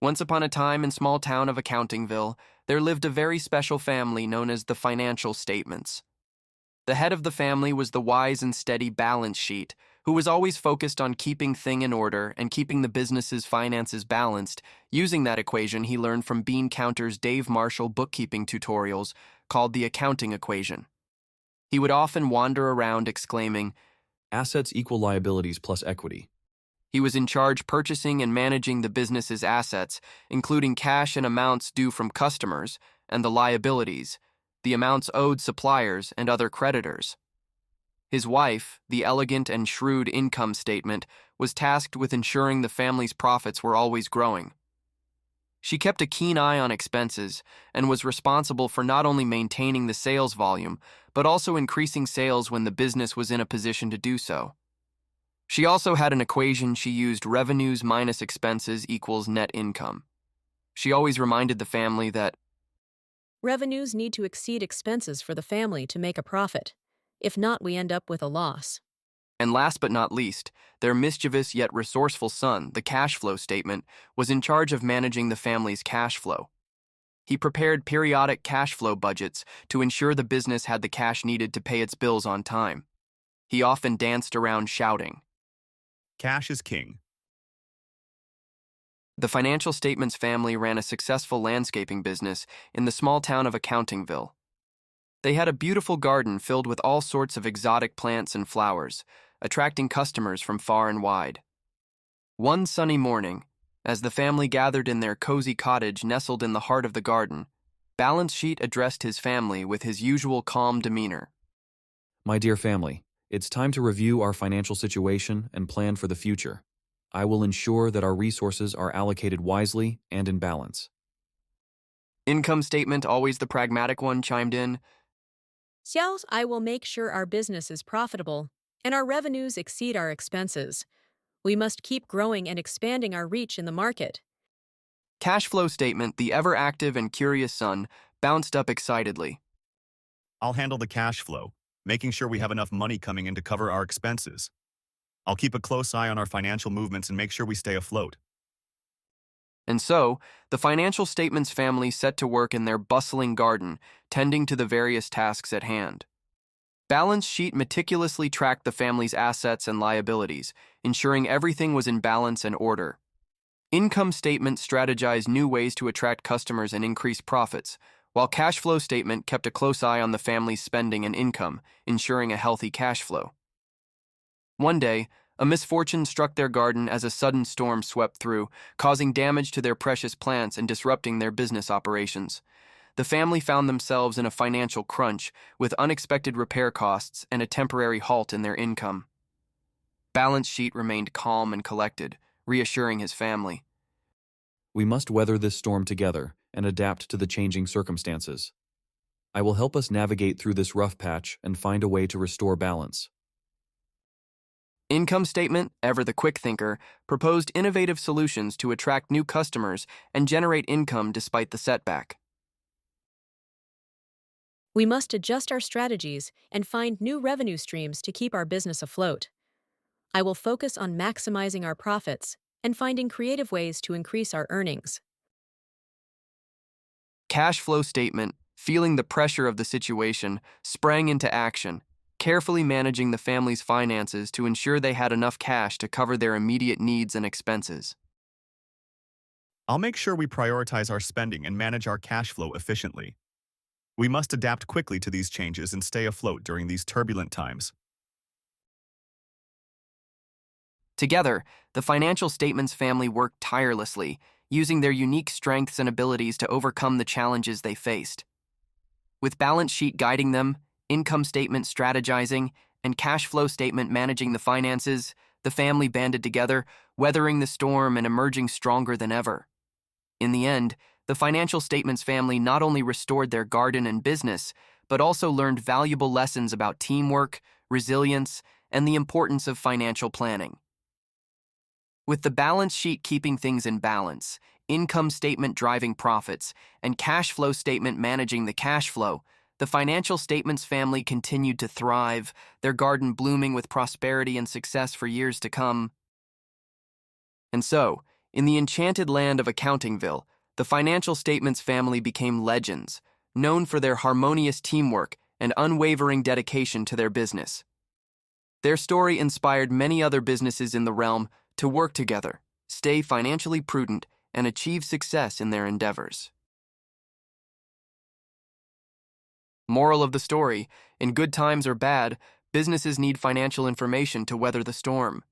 Once upon a time in small town of Accountingville, there lived a very special family known as the financial statements. The head of the family was the wise and steady balance sheet, who was always focused on keeping things in order and keeping the business's finances balanced. Using that equation he learned from Bean Counter's Dave Marshall bookkeeping tutorials called the accounting equation. He would often wander around exclaiming, Assets equal liabilities plus equity. he was in charge purchasing and managing the business's assets, including cash and amounts due from customers, and the liabilities, the amounts owed suppliers and other creditors. His wife, the elegant and shrewd income statement, was tasked with ensuring the family's profits were always growing. She kept a keen eye on expenses and was responsible for not only maintaining the sales volume, but also increasing sales when the business was in a position to do so. She also had an equation she used: revenues minus expenses equals net income. She always reminded the family that revenues need to exceed expenses for the family to make a profit. If not, we end up with a loss. And last but not least, their mischievous yet resourceful son, the cash flow statement, was in charge of managing the family's cash flow. He prepared periodic cash flow budgets to ensure the business had the cash needed to pay its bills on time. He often danced around shouting, Cash is king. The financial statements family ran a successful landscaping business in the small town of Accountingville. They had a beautiful garden filled with all sorts of exotic plants and flowers, attracting customers from far and wide. One sunny morning, as the family gathered in their cozy cottage nestled in the heart of the garden, Balance Sheet addressed his family with his usual calm demeanor. My dear family, it's time to review our financial situation and plan for the future. I will ensure that our resources are allocated wisely and in balance. Income statement, always the pragmatic one, chimed in, Xiao's, I will make sure our business is profitable and our revenues exceed our expenses. We must keep growing and expanding our reach in the market. Cash flow statement, the ever-active and curious son, bounced up excitedly. I'll handle the cash flow, making sure we have enough money coming in to cover our expenses. I'll keep a close eye on our financial movements and make sure we stay afloat. And so, the financial statements family set to work in their bustling garden, tending to the various tasks at hand. Balance Sheet meticulously tracked the family's assets and liabilities, ensuring everything was in balance and order. Income Statement strategized new ways to attract customers and increase profits, while Cash Flow Statement kept a close eye on the family's spending and income, ensuring a healthy cash flow. One day, a misfortune struck their garden as a sudden storm swept through, causing damage to their precious plants and disrupting their business operations. The family found themselves in a financial crunch, with unexpected repair costs and a temporary halt in their income. Balance Sheet remained calm and collected, reassuring his family. We must weather this storm together and adapt to the changing circumstances. I will help us navigate through this rough patch and find a way to restore balance. Income Statement, ever the quick thinker, proposed innovative solutions to attract new customers and generate income despite the setback. We must adjust our strategies and find new revenue streams to keep our business afloat. I will focus on maximizing our profits and finding creative ways to increase our earnings. Cash Flow Statement, feeling the pressure of the situation, sprang into action, carefully managing the family's finances to ensure they had enough cash to cover their immediate needs and expenses. I'll make sure we prioritize our spending and manage our cash flow efficiently. We must adapt quickly to these changes and stay afloat during these turbulent times. Together, the financial statements family worked tirelessly, using their unique strengths and abilities to overcome the challenges they faced. With Balance Sheet guiding them, Income Statement strategizing, and Cash Flow Statement managing the finances, the family banded together, weathering the storm and emerging stronger than ever. In the end, the financial statements family not only restored their garden and business, but also learned valuable lessons about teamwork, resilience, and the importance of financial planning. With the Balance Sheet keeping things in balance, Income Statement driving profits, and Cash Flow Statement managing the cash flow, the financial statements family continued to thrive, their garden blooming with prosperity and success for years to come. And so, In the enchanted land of Accountingville, the financial statements family became legends, known for their harmonious teamwork and unwavering dedication to their business. Their story inspired many other businesses in the realm to work together, stay financially prudent, and achieve success in their endeavors. Moral of the story: in good times or bad, businesses need financial information to weather the storm.